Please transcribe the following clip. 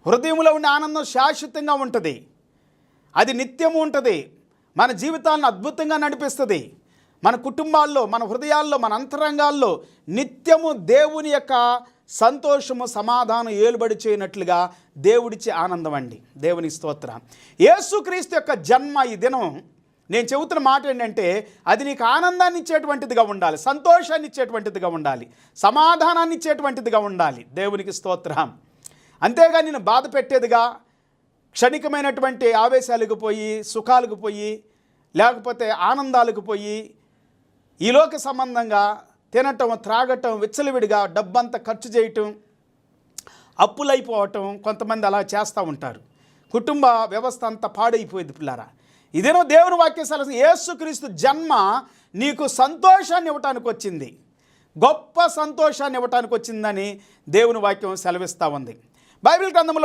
హృదయంలో ఉండే ఆనందం శాశ్వతంగా ఉంటుంది, అది నిత్యము ఉంటుంది, మన జీవితాలను అద్భుతంగా నడిపిస్తుంది. మన కుటుంబాల్లో, మన హృదయాల్లో, మన అంతరంగాల్లో నిత్యము దేవుని యొక్క సంతోషము, సమాధానం ఏలుబడి చేయనట్లుగా దేవుడిచ్చే ఆనందం అండి. దేవుని స్తోత్రం. యేసుక్రీస్తు యొక్క జన్మ ఈ దినం నేను చెబుతున్న మాట ఏంటంటే, అది నీకు ఆనందాన్ని ఇచ్చేటువంటిదిగా ఉండాలి, సంతోషాన్ని ఇచ్చేటువంటిదిగా ఉండాలి, సమాధానాన్ని ఇచ్చేటువంటిదిగా ఉండాలి. దేవునికి స్తోత్రం. అంతేగా నేను బాధ పెట్టేదిగా, క్షణికమైనటువంటి ఆవేశాలకు పోయి, సుఖాలకు పోయి, లేకపోతే ఆనందాలకు పోయి, ఈ లోక సంబంధంగా తినటం, త్రాగటం, విచ్చలవిడిగా డబ్బంతా ఖర్చు చేయటం, అప్పులైపోవటం, కొంతమంది అలా చేస్తూ ఉంటారు. కుటుంబ వ్యవస్థ అంతా పాడైపోయింది పిల్లారా. ఇదేనో దేవుని వాక్య సలహా, యేసుక్రీస్తు జన్మ నీకు సంతోషాన్ని ఇవ్వటానికి వచ్చింది, గొప్ప సంతోషాన్ని ఇవ్వటానికి వచ్చిందని దేవుని వాక్యం సెలవిస్తూ ఉంది. బైబిల్ గ్రంథంలో